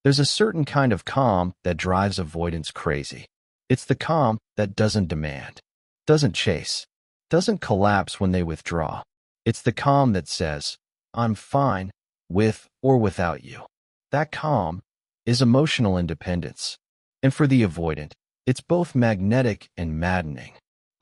There's a certain kind of calm that drives avoidance crazy. It's the calm that doesn't demand, doesn't chase, doesn't collapse when they withdraw. It's the calm that says, I'm fine, with or without you. That calm is emotional independence. And for the avoidant, it's both magnetic and maddening.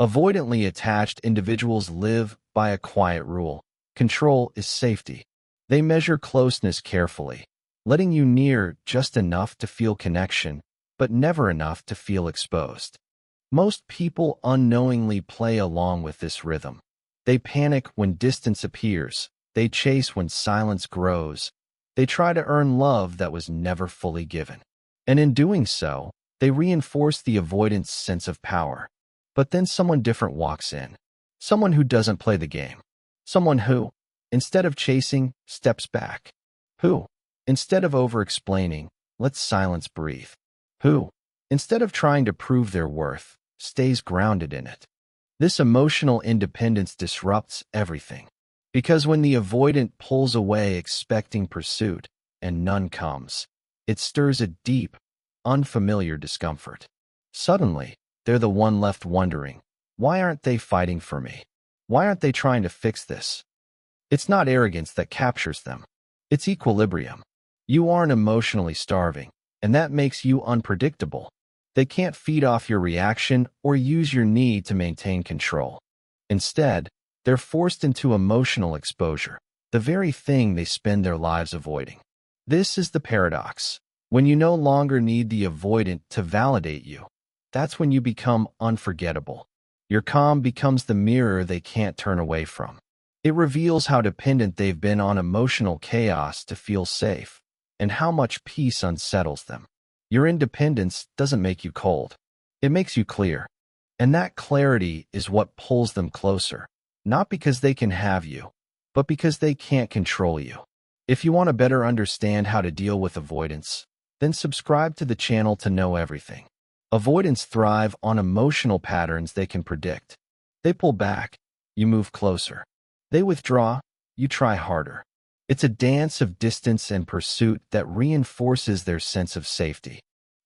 Avoidantly attached individuals live by a quiet rule. Control is safety. They measure closeness carefully, letting you near just enough to feel connection, but never enough to feel exposed. Most people unknowingly play along with this rhythm. They panic when distance appears. They chase when silence grows. They try to earn love that was never fully given. And in doing so, they reinforce the avoidant's sense of power. But then someone different walks in. Someone who doesn't play the game. Someone who, instead of chasing, steps back. Who, instead of over-explaining, lets silence breathe. Who, instead of trying to prove their worth, stays grounded in it. This emotional independence disrupts everything. Because when the avoidant pulls away expecting pursuit, and none comes, it stirs a deep, unfamiliar discomfort. Suddenly, they're the one left wondering, why aren't they fighting for me? Why aren't they trying to fix this? It's not arrogance that captures them. It's equilibrium. You aren't emotionally starving, and that makes you unpredictable. They can't feed off your reaction or use your need to maintain control. Instead, they're forced into emotional exposure, the very thing they spend their lives avoiding. This is the paradox. When you no longer need the avoidant to validate you, that's when you become unforgettable. Your calm becomes the mirror they can't turn away from. It reveals how dependent they've been on emotional chaos to feel safe, and how much peace unsettles them. Your independence doesn't make you cold. It makes you clear. And that clarity is what pulls them closer, not because they can have you, but because they can't control you. If you want to better understand how to deal with avoidance, then subscribe to the channel to know everything. Avoidants thrive on emotional patterns they can predict. They pull back, you move closer. They withdraw, you try harder. It's a dance of distance and pursuit that reinforces their sense of safety.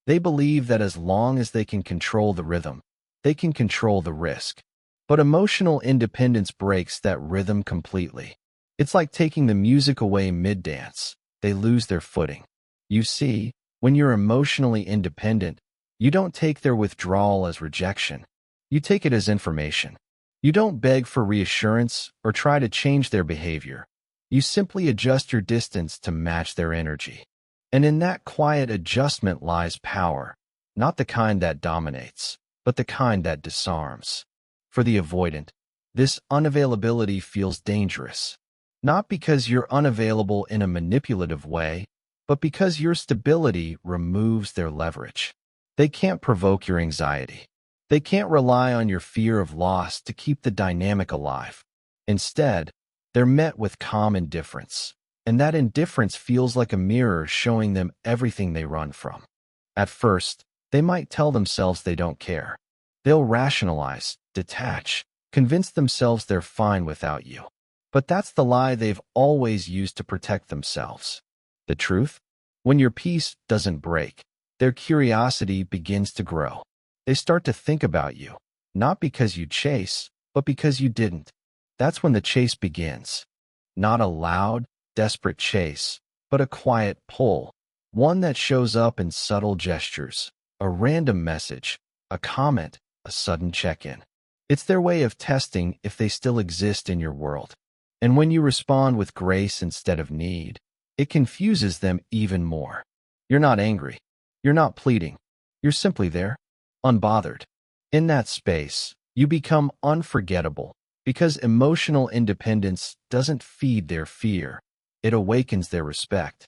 They believe that as long as they can control the rhythm, they can control the risk. But emotional independence breaks that rhythm completely. It's like taking the music away mid-dance. They lose their footing. You see, when you're emotionally independent, you don't take their withdrawal as rejection. You take it as information. You don't beg for reassurance or try to change their behavior. You simply adjust your distance to match their energy. And in that quiet adjustment lies power, not the kind that dominates, but the kind that disarms. For the avoidant, this unavailability feels dangerous, not because you're unavailable in a manipulative way, but because your stability removes their leverage. They can't provoke your anxiety. They can't rely on your fear of loss to keep the dynamic alive. Instead, they're met with calm indifference, and that indifference feels like a mirror showing them everything they run from. At first, they might tell themselves they don't care. They'll rationalize, detach, convince themselves they're fine without you. But that's the lie they've always used to protect themselves. The truth? When your peace doesn't break, their curiosity begins to grow. They start to think about you, not because you chase, but because you didn't. That's when the chase begins. Not a loud, desperate chase, but a quiet pull, one that shows up in subtle gestures, a random message, a comment, a sudden check-in. It's their way of testing if they still exist in your world. And when you respond with grace instead of need, it confuses them even more. You're not angry. You're not pleading. You're simply there, unbothered. In that space, you become unforgettable because emotional independence doesn't feed their fear. It awakens their respect.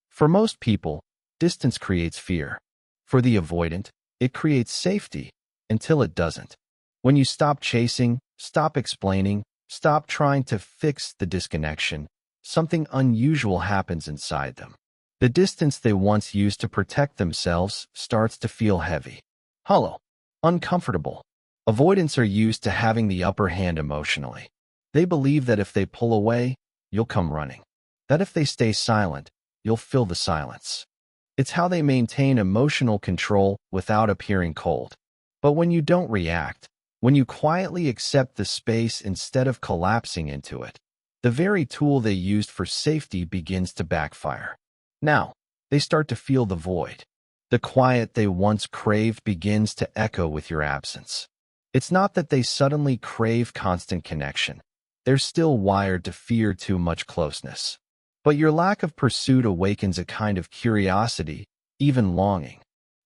For most people, distance creates fear. For the avoidant, it creates safety until it doesn't. When you stop chasing, stop explaining, stop trying to fix the disconnection, something unusual happens inside them. The distance they once used to protect themselves starts to feel heavy, hollow, uncomfortable. Avoidants are used to having the upper hand emotionally. They believe that if they pull away, you'll come running. That if they stay silent, you'll fill the silence. It's how they maintain emotional control without appearing cold. But when you don't react, when you quietly accept the space instead of collapsing into it, the very tool they used for safety begins to backfire. Now, they start to feel the void. The quiet they once craved begins to echo with your absence. It's not that they suddenly crave constant connection. They're still wired to fear too much closeness. But your lack of pursuit awakens a kind of curiosity, even longing.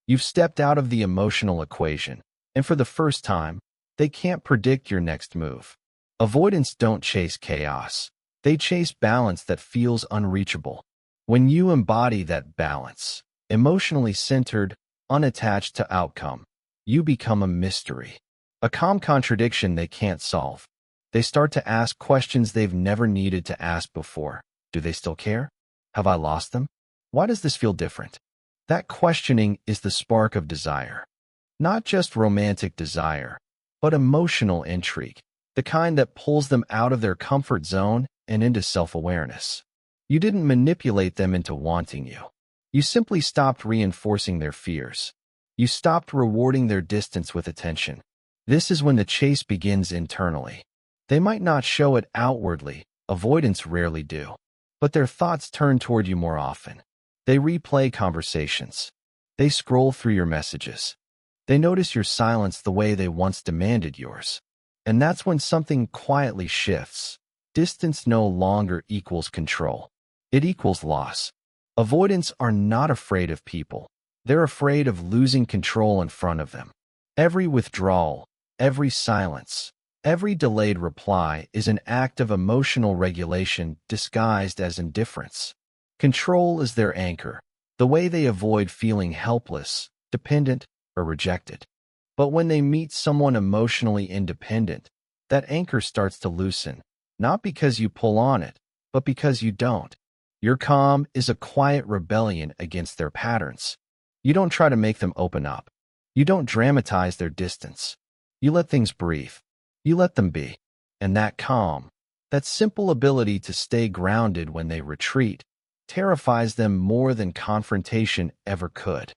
You've stepped out of the emotional equation, and for the first time, they can't predict your next move. Avoidants don't chase chaos. They chase balance that feels unreachable. When you embody that balance, emotionally centered, unattached to outcome, you become a mystery. A calm contradiction they can't solve. They start to ask questions they've never needed to ask before. Do they still care? Have I lost them? Why does this feel different? That questioning is the spark of desire. Not just romantic desire, but emotional intrigue, the kind that pulls them out of their comfort zone and into self-awareness. You didn't manipulate them into wanting you. You simply stopped reinforcing their fears. You stopped rewarding their distance with attention. This is when the chase begins internally. They might not show it outwardly, avoidants rarely do, but their thoughts turn toward you more often. They replay conversations. They scroll through your messages. They notice your silence the way they once demanded yours. And that's when something quietly shifts. Distance no longer equals control. It equals loss. Avoidants are not afraid of people. They're afraid of losing control in front of them. Every withdrawal, every silence, every delayed reply is an act of emotional regulation disguised as indifference. Control is their anchor, the way they avoid feeling helpless, dependent, or rejected. But when they meet someone emotionally independent, that anchor starts to loosen, not because you pull on it, but because you don't. Your calm is a quiet rebellion against their patterns. You don't try to make them open up. You don't dramatize their distance. You let things breathe. You let them be. And that calm, that simple ability to stay grounded when they retreat, terrifies them more than confrontation ever could.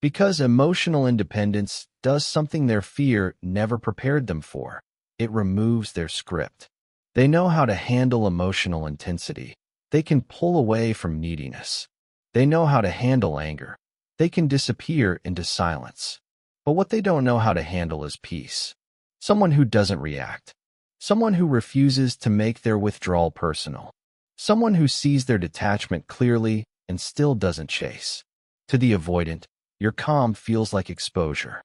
Because emotional independence does something their fear never prepared them for. It removes their script. They know how to handle emotional intensity. They can pull away from neediness. They know how to handle anger. They can disappear into silence. But what they don't know how to handle is peace. Someone who doesn't react. Someone who refuses to make their withdrawal personal. Someone who sees their detachment clearly and still doesn't chase. To the avoidant, your calm feels like exposure.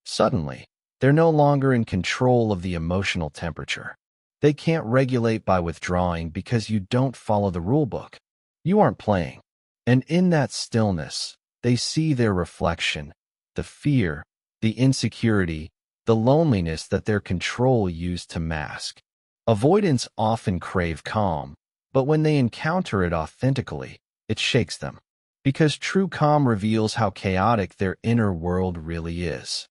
Suddenly, they're no longer in control of the emotional temperature. They can't regulate by withdrawing because you don't follow the rulebook. You aren't playing. And in that stillness, they see their reflection, the fear, the insecurity, the loneliness that their control used to mask. Avoidants often crave calm, but when they encounter it authentically, it shakes them. Because true calm reveals how chaotic their inner world really is.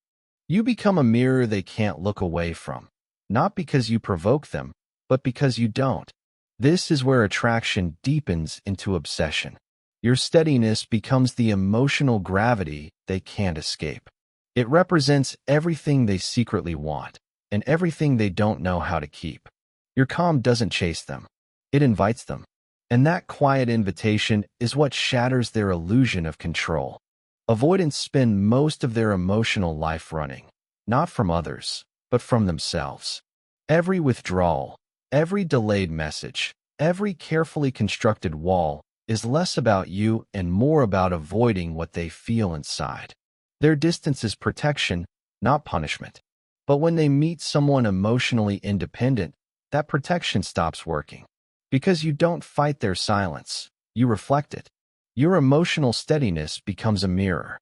You become a mirror they can't look away from, not because you provoke them, but because you don't. This is where attraction deepens into obsession. Your steadiness becomes the emotional gravity they can't escape. It represents everything they secretly want, and everything they don't know how to keep. Your calm doesn't chase them. It invites them. And that quiet invitation is what shatters their illusion of control. Avoidants spend most of their emotional life running, not from others, but from themselves. Every withdrawal, every delayed message, every carefully constructed wall is less about you and more about avoiding what they feel inside. Their distance is protection, not punishment. But when they meet someone emotionally independent, that protection stops working. Because you don't fight their silence, you reflect it. Your emotional steadiness becomes a mirror.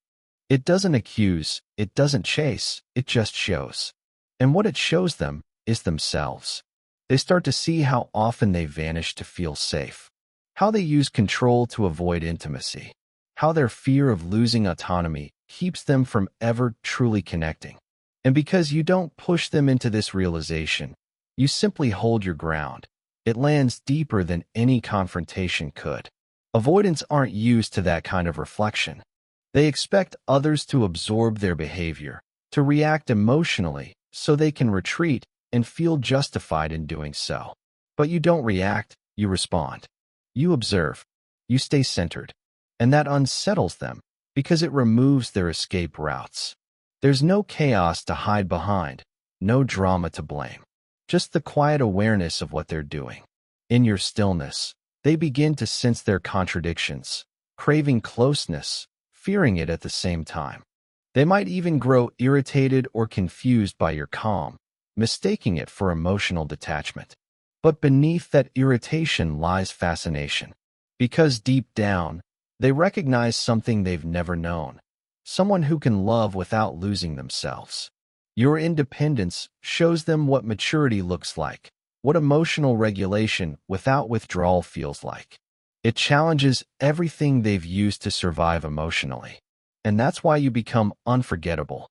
It doesn't accuse, it doesn't chase, it just shows. And what it shows them is themselves. They start to see how often they vanish to feel safe, how they use control to avoid intimacy, how their fear of losing autonomy keeps them from ever truly connecting. And because you don't push them into this realization, you simply hold your ground. It lands deeper than any confrontation could. Avoidants aren't used to that kind of reflection. They expect others to absorb their behavior, to react emotionally so they can retreat and feel justified in doing so. But you don't react, you respond. You observe. You stay centered. And that unsettles them because it removes their escape routes. There's no chaos to hide behind, no drama to blame. Just the quiet awareness of what they're doing. In your stillness, they begin to sense their contradictions, craving closeness, fearing it at the same time. They might even grow irritated or confused by your calm, mistaking it for emotional detachment. But beneath that irritation lies fascination. Because deep down, they recognize something they've never known. Someone who can love without losing themselves. Your independence shows them what maturity looks like, what emotional regulation without withdrawal feels like. It challenges everything they've used to survive emotionally. And that's why you become unforgettable.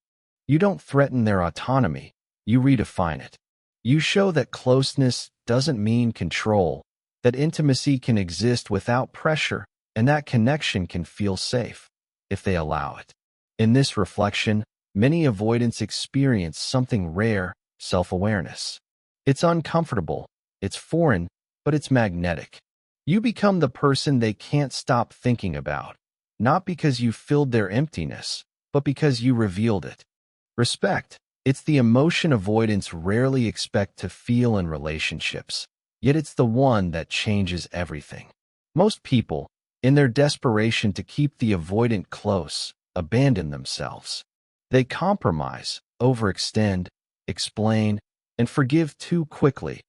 You don't threaten their autonomy, you redefine it. You show that closeness doesn't mean control, that intimacy can exist without pressure, and that connection can feel safe, if they allow it. In this reflection, many avoidants experience something rare, self-awareness. It's uncomfortable, it's foreign, but it's magnetic. You become the person they can't stop thinking about, not because you filled their emptiness, but because you revealed it. Respect. It's the emotion avoidants rarely expect to feel in relationships, yet it's the one that changes everything. Most people, in their desperation to keep the avoidant close, abandon themselves. They compromise, overextend, explain, and forgive too quickly,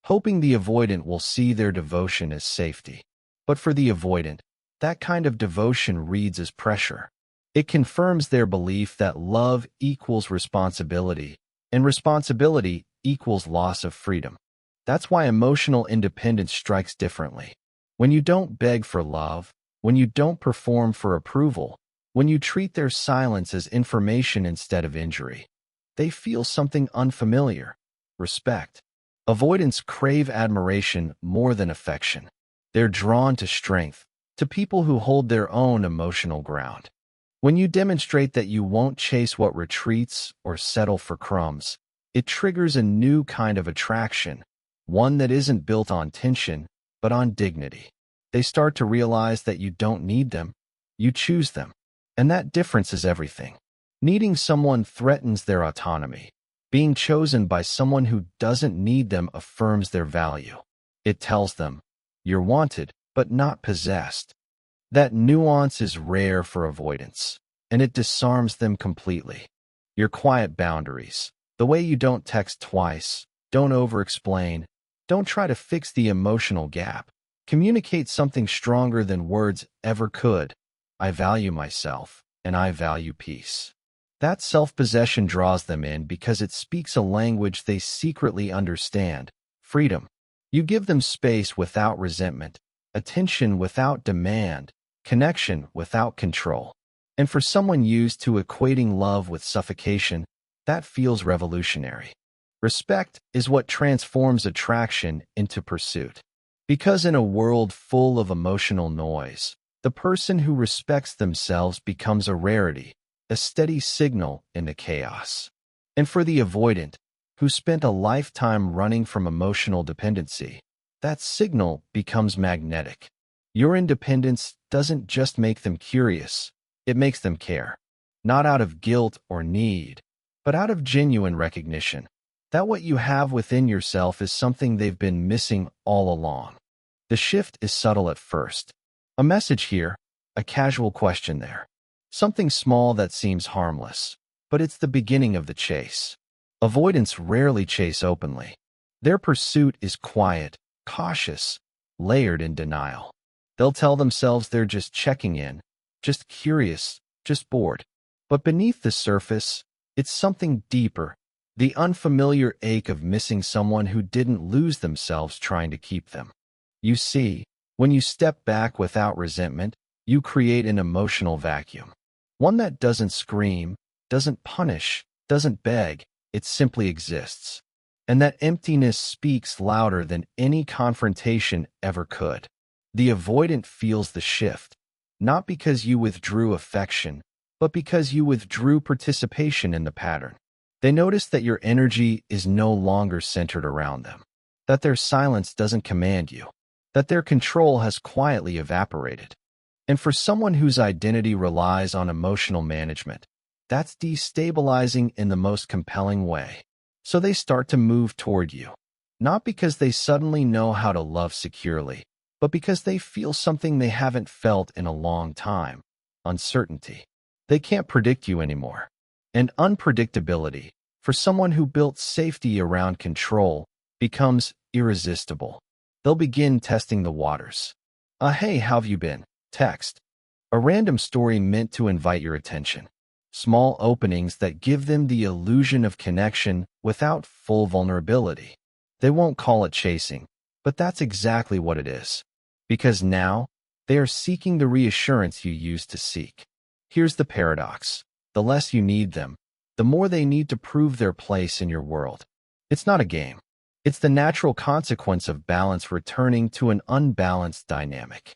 hoping the avoidant will see their devotion as safety. But for the avoidant, that kind of devotion reads as pressure. It confirms their belief that love equals responsibility, and responsibility equals loss of freedom. That's why emotional independence strikes differently. When you don't beg for love, when you don't perform for approval, when you treat their silence as information instead of injury, they feel something unfamiliar: respect. Avoidants crave admiration more than affection. They're drawn to strength, to people who hold their own emotional ground. When you demonstrate that you won't chase what retreats or settle for crumbs, it triggers a new kind of attraction, one that isn't built on tension, but on dignity. They start to realize that you don't need them, you choose them. And that difference is everything. Needing someone threatens their autonomy. Being chosen by someone who doesn't need them affirms their value. It tells them, you're wanted, but not possessed. That nuance is rare for avoidance, and it disarms them completely. Your quiet boundaries, the way you don't text twice, don't over-explain, don't try to fix the emotional gap, communicate something stronger than words ever could. I value myself, and I value peace. That self-possession draws them in because it speaks a language they secretly understand: freedom. You give them space without resentment, attention without demand, connection without control. And for someone used to equating love with suffocation, that feels revolutionary. Respect is what transforms attraction into pursuit. Because in a world full of emotional noise, the person who respects themselves becomes a rarity, a steady signal in the chaos. And for the avoidant, who spent a lifetime running from emotional dependency, that signal becomes magnetic. Your independence doesn't just make them curious, it makes them care. Not out of guilt or need, but out of genuine recognition that what you have within yourself is something they've been missing all along. The shift is subtle at first. A message here, a casual question there. Something small that seems harmless, but it's the beginning of the chase. Avoidants rarely chase openly. Their pursuit is quiet, cautious, layered in denial. They'll tell themselves they're just checking in, just curious, just bored. But beneath the surface, it's something deeper, the unfamiliar ache of missing someone who didn't lose themselves trying to keep them. You see, when you step back without resentment, you create an emotional vacuum. One that doesn't scream, doesn't punish, doesn't beg, it simply exists. And that emptiness speaks louder than any confrontation ever could. The avoidant feels the shift. not because you withdrew affection, but because you withdrew participation in the pattern. They notice that your energy is no longer centered around them, that their silence doesn't command you, that their control has quietly evaporated. And for someone whose identity relies on emotional management, that's destabilizing in the most compelling way. So they start to move toward you, not because they suddenly know how to love securely, but because they feel something they haven't felt in a long time: uncertainty. They can't predict you anymore. And unpredictability, for someone who built safety around control, becomes irresistible. They'll begin testing the waters. Hey, how have you been? Text. A random story meant to invite your attention. Small openings that give them the illusion of connection without full vulnerability. They won't call it chasing, but that's exactly what it is. Because now, they are seeking the reassurance you used to seek. Here's the paradox. The less you need them, the more they need to prove their place in your world. It's not a game. It's the natural consequence of balance returning to an unbalanced dynamic.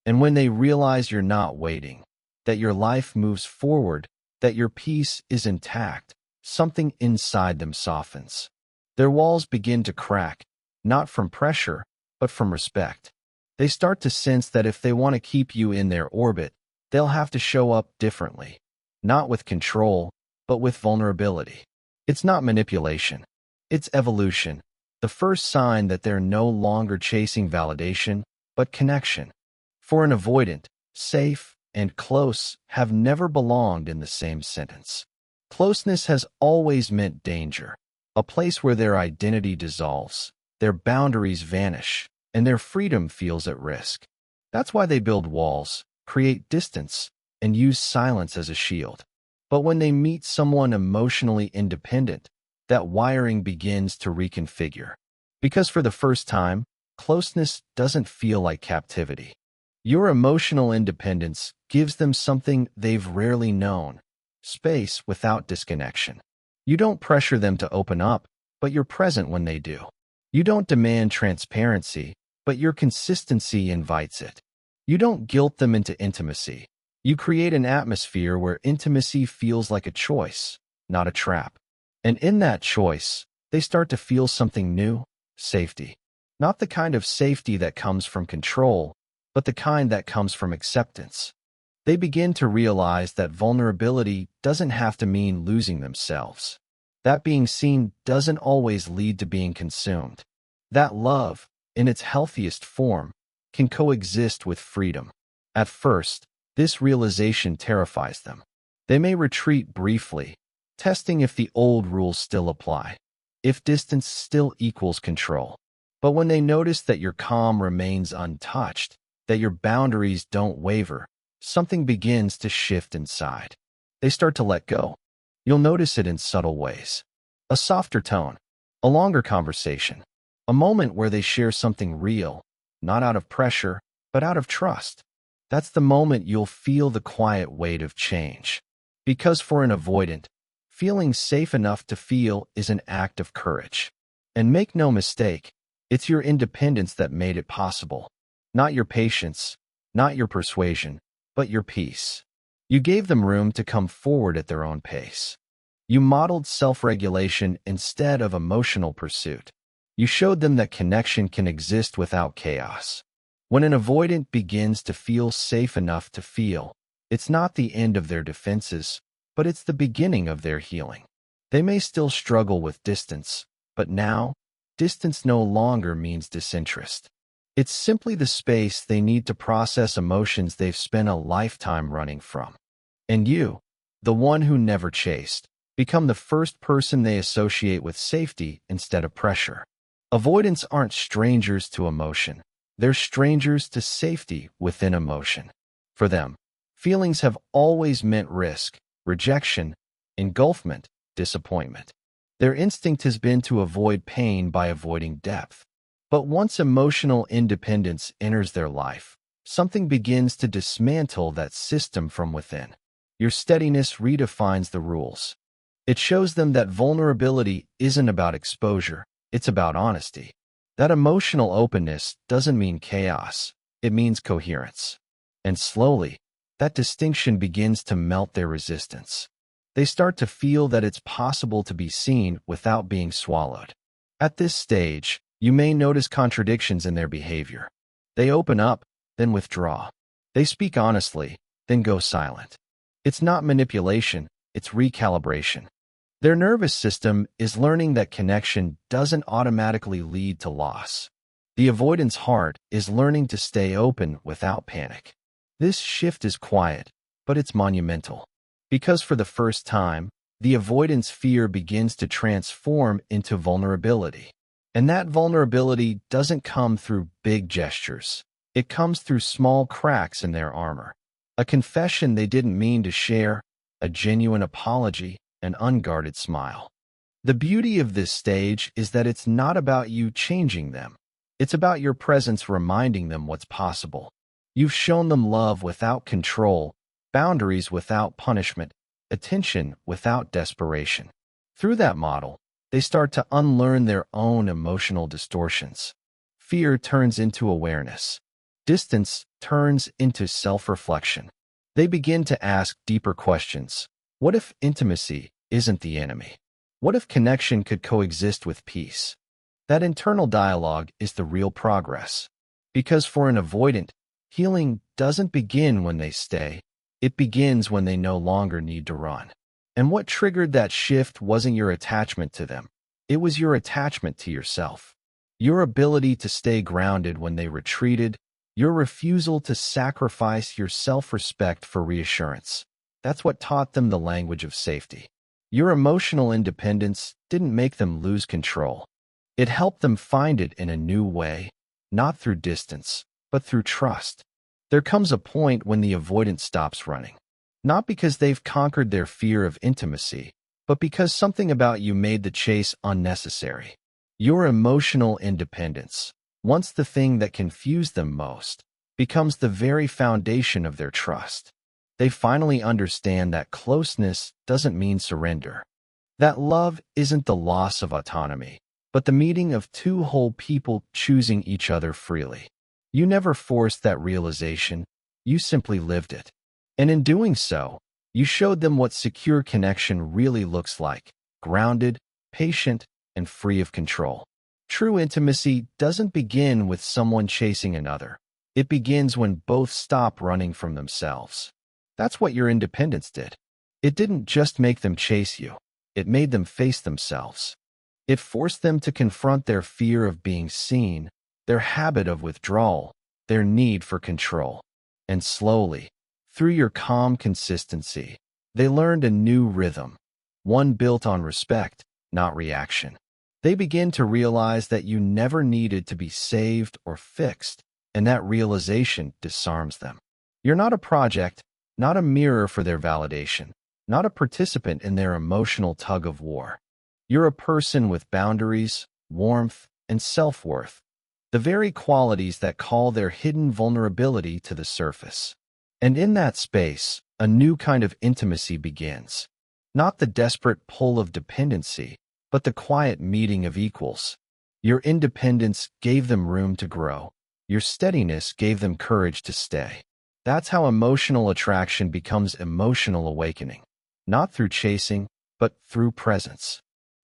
And when they realize you're not waiting, that your life moves forward, that your peace is intact, something inside them softens. Their walls begin to crack, not from pressure, but from respect. They start to sense that if they want to keep you in their orbit, they'll have to show up differently, not with control, but with vulnerability. It's not manipulation. It's evolution. The first sign that they're no longer chasing validation, but connection. For an avoidant, safe and close have never belonged in the same sentence. Closeness has always meant danger, a place where their identity dissolves, their boundaries vanish, and their freedom feels at risk. That's why they build walls, create distance, and use silence as a shield. But when they meet someone emotionally independent, that wiring begins to reconfigure. Because for the first time, closeness doesn't feel like captivity. Your emotional independence gives them something they've rarely known: space without disconnection. You don't pressure them to open up, but you're present when they do. You don't demand transparency, but your consistency invites it. You don't guilt them into intimacy. You create an atmosphere where intimacy feels like a choice, not a trap. And in that choice, they start to feel something new: safety. Not the kind of safety that comes from control, but the kind that comes from acceptance. They begin to realize that vulnerability doesn't have to mean losing themselves. That being seen doesn't always lead to being consumed. That love, in its healthiest form, can coexist with freedom. At first, this realization terrifies them. They may retreat briefly, testing if the old rules still apply, if distance still equals control. But when they notice that your calm remains untouched, that your boundaries don't waver, something begins to shift inside. They start to let go. You'll notice it in subtle ways. A softer tone, a longer conversation, a moment where they share something real, not out of pressure, but out of trust. That's the moment you'll feel the quiet weight of change. Because for an avoidant, feeling safe enough to feel is an act of courage. And make no mistake, it's your independence that made it possible. Not your patience, not your persuasion, but your peace. You gave them room to come forward at their own pace. You modeled self-regulation instead of emotional pursuit. You showed them that connection can exist without chaos. When an avoidant begins to feel safe enough to feel, it's not the end of their defenses, but it's the beginning of their healing. They may still struggle with distance, but now, distance no longer means disinterest. It's simply the space they need to process emotions they've spent a lifetime running from. And you, the one who never chased, become the first person they associate with safety instead of pressure. Avoidants aren't strangers to emotion. They're strangers to safety within emotion. For them, feelings have always meant risk, rejection, engulfment, disappointment. Their instinct has been to avoid pain by avoiding depth. But once emotional independence enters their life, something begins to dismantle that system from within. Your steadiness redefines the rules. It shows them that vulnerability isn't about exposure, it's about honesty. That emotional openness doesn't mean chaos, it means coherence. And slowly, That distinction begins to melt their resistance. They start to feel that it's possible to be seen without being swallowed. At this stage, you may notice contradictions in their behavior. They open up, then withdraw. They speak honestly, then go silent. It's not manipulation, it's recalibration. Their nervous system is learning that connection doesn't automatically lead to loss. The avoidance heart is learning to stay open without panic. This shift is quiet, but it's monumental. Because for the first time, the avoidance fear begins to transform into vulnerability. And that vulnerability doesn't come through big gestures. It comes through small cracks in their armor. A confession they didn't mean to share, a genuine apology, an unguarded smile. The beauty of this stage is that it's not about you changing them. It's about your presence reminding them what's possible. You've shown them love without control, boundaries without punishment, attention without desperation. Through that model, they start to unlearn their own emotional distortions. Fear turns into awareness. Distance turns into self-reflection. They begin to ask deeper questions. What if intimacy isn't the enemy? What if connection could coexist with peace? That internal dialogue is the real progress. Because for an avoidant, healing doesn't begin when they stay. It begins when they no longer need to run. And what triggered that shift wasn't your attachment to them. It was your attachment to yourself. Your ability to stay grounded when they retreated, your refusal to sacrifice your self-respect for reassurance. That's what taught them the language of safety. Your emotional independence didn't make them lose control. It helped them find it in a new way, not through distance, but through trust. There comes a point when the avoidant stops running. Not because they've conquered their fear of intimacy, but because something about you made the chase unnecessary. Your emotional independence, once the thing that confused them most, becomes the very foundation of their trust. They finally understand that closeness doesn't mean surrender. That love isn't the loss of autonomy, but the meeting of two whole people choosing each other freely. You never forced that realization, you simply lived it. And in doing so, you showed them what secure connection really looks like, grounded, patient, and free of control. True intimacy doesn't begin with someone chasing another. It begins when both stop running from themselves. That's what your independence did. It didn't just make them chase you. It made them face themselves. It forced them to confront their fear of being seen, their habit of withdrawal, their need for control. And slowly, through your calm consistency, they learned a new rhythm, one built on respect, not reaction. They begin to realize that you never needed to be saved or fixed, and that realization disarms them. You're not a project, not a mirror for their validation, not a participant in their emotional tug-of-war. You're a person with boundaries, warmth, and self-worth, the very qualities that call their hidden vulnerability to the surface. And in that space, a new kind of intimacy begins. Not the desperate pull of dependency, but the quiet meeting of equals. Your independence gave them room to grow. Your steadiness gave them courage to stay. That's how emotional attraction becomes emotional awakening. Not through chasing, but through presence.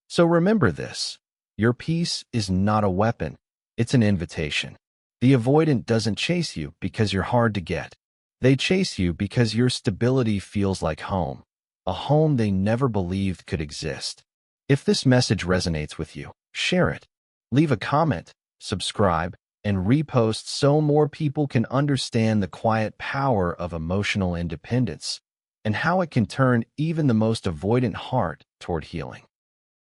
So remember this. Your peace is not a weapon. It's an invitation. The avoidant doesn't chase you because you're hard to get. They chase you because your stability feels like home, a home they never believed could exist. If this message resonates with you, share it. Leave a comment, subscribe, and repost so more people can understand the quiet power of emotional independence and how it can turn even the most avoidant heart toward healing.